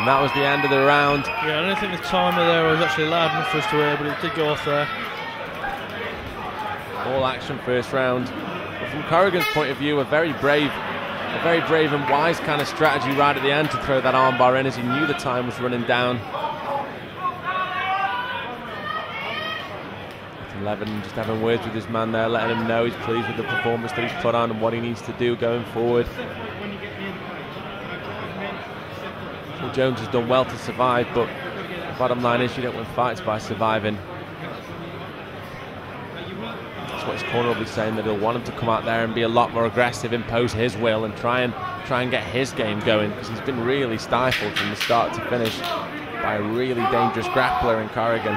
And that was the end of the round. Yeah, I don't think the timer there was actually loud enough for us to hear, but it did go off there. All action first round. But from Corrigan's point of view, a very brave and wise kind of strategy right at the end to throw that armbar in as he knew the time was running down. 11 just having words with his man there, letting him know he's pleased with the performance that he's put on and what he needs to do going forward. So Jones has done well to survive, but the bottom line is you don't win fights by surviving. That's what his corner will be saying, that he'll want him to come out there and be a lot more aggressive, impose his will and try and get his game going, because he's been really stifled from the start to finish by a really dangerous grappler in Corrigan.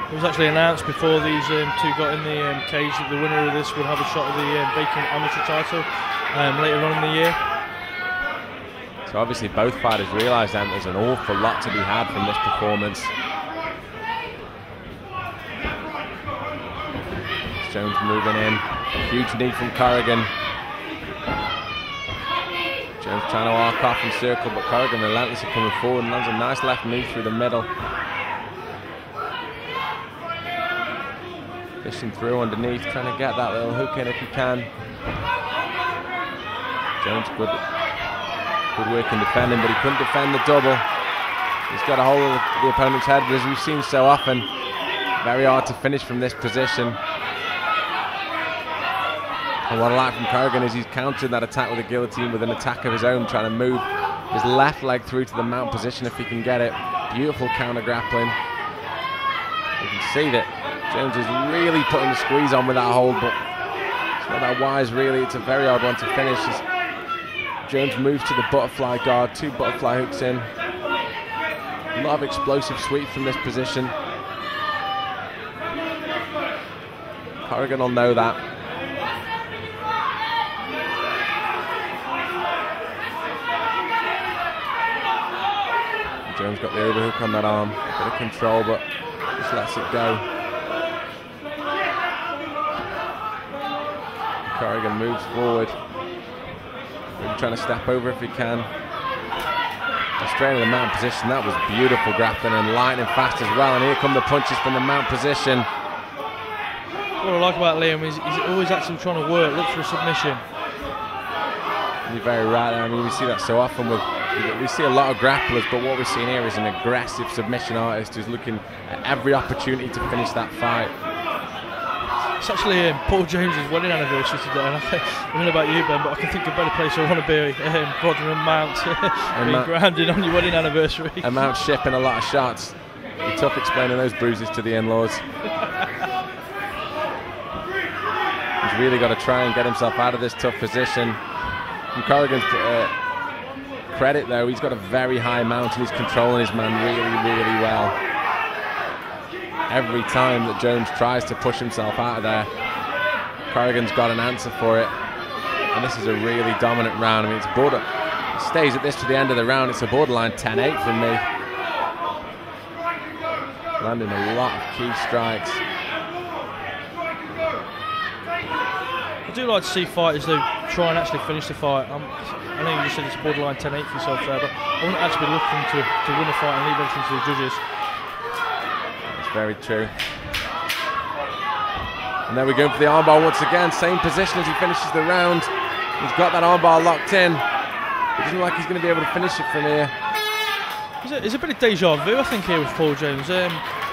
It was actually announced before these two got in the cage that the winner of this would have a shot at the vacant amateur title later on in the year. So obviously both fighters realise that there's an awful lot to be had from this performance. Jones moving in, huge knee from Corrigan. Jones trying to arc off and circle, but Corrigan relentlessly coming forward and lands a nice left knee through the middle. Fishing through underneath, trying to get that little hook in if he can. Jones good work in defending, but he couldn't defend the double. He's got a hold of the opponent's head, but as we've seen so often, very hard to finish from this position. And what I like from Corrigan is he's countered that attack with a guillotine with an attack of his own, trying to move his left leg through to the mount position if he can get it. Beautiful counter grappling. You can see that Jones is really putting the squeeze on with that hold, but it's not that wise really. It's a very hard one to finish. As Jones moves to the butterfly guard, 2 butterfly hooks in. A lot of explosive sweep from this position. Corrigan will know that. Jones got the overhook on that arm. A bit of control, but just lets it go. Corrigan moves forward. Really trying to step over if he can. Straight in the mount position. That was beautiful grappling and lightning fast as well. And here come the punches from the mount position. What I like about Liam is he's always actually trying to work, look for a submission. You're very right there. I mean, we see that so often we see a lot of grapplers, but what we're seeing here is an aggressive submission artist who's looking at every opportunity to finish that fight. It's actually Paul James's wedding anniversary today, and I don't know about you, Ben, but I can think of a better place I want to be rather than Mount being grounded on your wedding anniversary. And Mount shipping a lot of shots. It'd be tough explaining those bruises to the in-laws. He's really got to try and get himself out of this tough position. From Corrigan's credit, though, he's got a very high mount and he's controlling his man really well. Every time that Jones tries to push himself out of there, Corrigan's got an answer for it. And this is a really dominant round. I mean, it stays at this to the end of the round. It's a borderline 10-8 from me. Landing a lot of key strikes. I do like to see fighters though try and actually finish the fight. I know you just said it's borderline 10-8 for yourself there, but I wouldn't actually be looking to win a fight and leave everything to the judges. That's very true. And then we're going for the armbar once again. Same position as he finishes the round. He's got that armbar locked in. It doesn't look like he's going to be able to finish it from here. There's a bit of deja vu, I think, here with Paul Jones.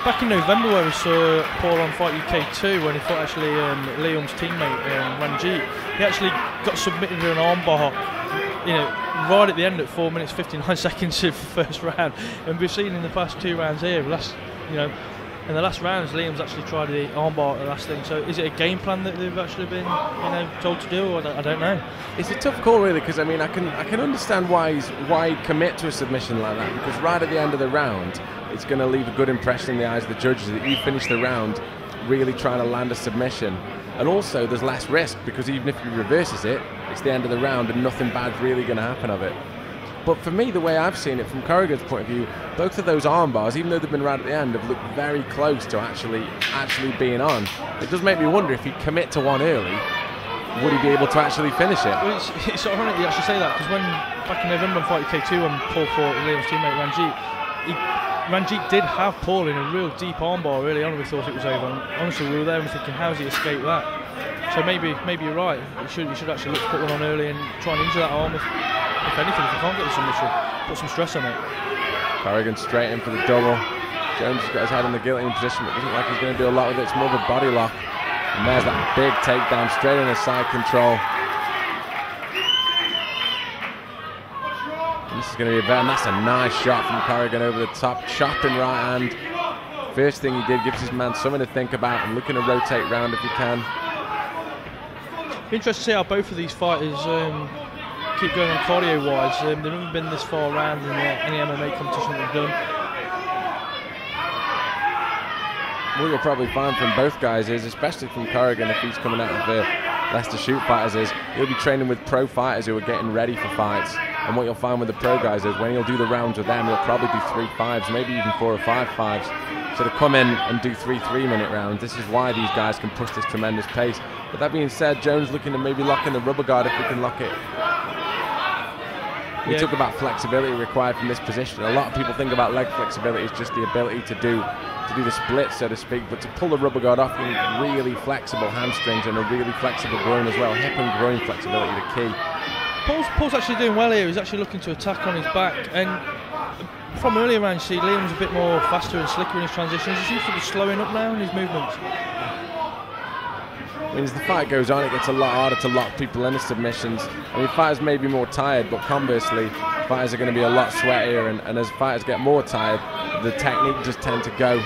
Back in November, where we saw Paul on Fight UK 2, when he fought actually Liam's teammate Ranjit, he actually got submitted to an armbar, right at the end at 4 minutes 59 seconds of the first round. And we've seen in the past 2 rounds here, in the last rounds, Liam's actually tried the armbar at the last thing. So is it a game plan that they've actually been, told to do, or I don't know? It's a tough call, really, because I mean, I can understand why he'd commit to a submission like that, because right at the end of the round, it's going to leave a good impression in the eyes of the judges that you finish the round really trying to land a submission. And also, there's less risk, because even if he reverses it, it's the end of the round and nothing bad's really going to happen of it. But for me, the way I've seen it from Corrigan's point of view, both of those arm bars, even though they've been right at the end, have looked very close to actually being on. It does make me wonder if he'd commit to one early, would he be able to actually finish it? Well, it's ironic you actually say that, because when back in November on Fight UK2 when Paul fought Liam's teammate Ranjit. Ranjit did have Paul in a real deep armbar early on. We thought it was over. And honestly, we were there and thinking, how's he escaped that? So maybe you're right. You should actually look to put one on early and try and injure that arm. If anything, if you can't get the submission, put some stress on it. Corrigan straight in for the double. Jones has got his head in the guillotine position, but doesn't like he's going to do a lot with it. It's more of a body lock. And there's that big takedown straight in his side control. And this is going to be a better, and that's a nice shot from Corrigan over the top. Chopping right hand. First thing he did, gives his man something to think about and looking to rotate round if he can. Be interesting to see how both of these fighters keep going on cardio-wise. They've never been this far around in any MMA competition they've done. What you'll probably find from both guys is, especially from Corrigan, if he's coming out of the Leicester Shootfighters, is he'll be training with pro fighters who are getting ready for fights. And what you'll find with the pro guys is when he'll do the rounds with them, he'll probably do 3 5s, maybe even 4 or 5 5s. So to come in and do 3 3-minute rounds, this is why these guys can push this tremendous pace. But that being said, Jones looking to maybe lock in the rubber guard if we can lock it. We talk about flexibility required from this position. A lot of people think about leg flexibility as just the ability to do the split, so to speak, but to pull the rubber guard off, you need really flexible hamstrings and a really flexible groin as well. Hip and groin flexibility the key. Paul's actually doing well here. He's actually looking to attack on his back, and from earlier rounds, you see Liam's a bit more faster and slicker in his transitions. He seems to be slowing up now in his movements. I mean, as the fight goes on, it gets a lot harder to lock people into submissions. I mean, fighters may be more tired, but conversely, fighters are going to be a lot sweatier, and as fighters get more tired, the technique just tends to go.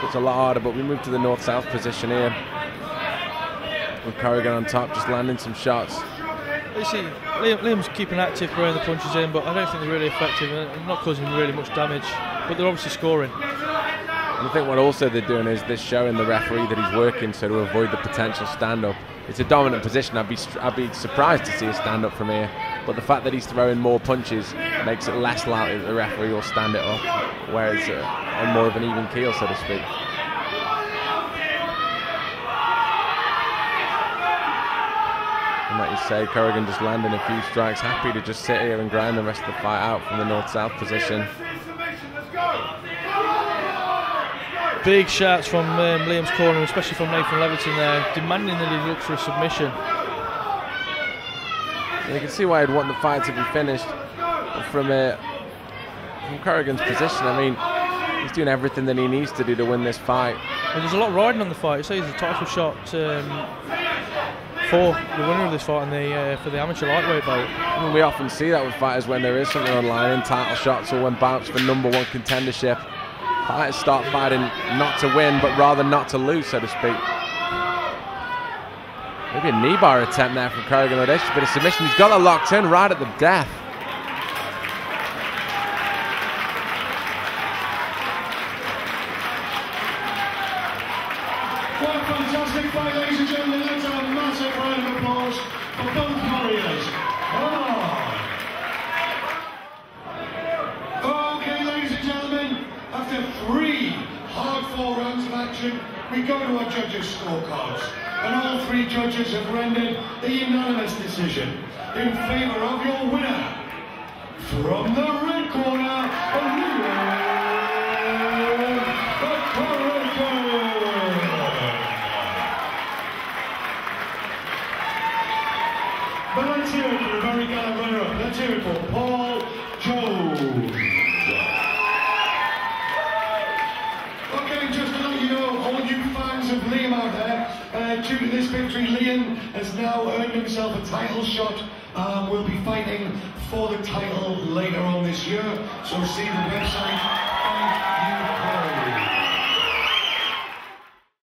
So it's a lot harder, but we move to the north-south position here. With Corrigan on top, just landing some shots. You see, Liam's keeping active, throwing the punches in, but I don't think they're really effective and not causing really much damage. But they're obviously scoring. And I think what also they're doing is they're showing the referee that he's working, so to avoid the potential stand-up. It's a dominant position. I'd be surprised to see a stand-up from here. But the fact that he's throwing more punches makes it less likely that the referee will stand it up, whereas on more of an even keel, so to speak. And like you say, Corrigan just landing a few strikes, happy to just sit here and grind the rest of the fight out from the north-south position. Big shouts from Liam's corner, especially from Nathan Leverton there, demanding that he look for a submission. You can see why he'd want the fight to be finished. From Corrigan's position, I mean, he's doing everything that he needs to do to win this fight. And there's a lot riding on the fight. It says a title shot for the winner of this fight and for the amateur lightweight belt. I mean, we often see that with fighters when there is something on line in title shots or when bouts for #1 contendership. Fighters start fighting not to win, but rather not to lose, so to speak. Maybe a knee bar attempt there from Corrigan. But a bit of submission. He's got that locked in right at the death. What a fantastic fight, ladies and gentlemen. Let's have a massive round of applause for both warriors. Okay, ladies and gentlemen, after 3 hard-fought rounds of action, we go to our judges' scorecards. And all 3 judges have rendered a unanimous decision in favour of your winner. From the red corner, but let's hear it for a very gallant runner-up. Let's hear it for Paul Jones. Okay, just to let you know, all you fans of Liam out there, due to this victory, Liam has now earned himself a title shot. Will be fighting for the title later on this year, so see the website. Thank you.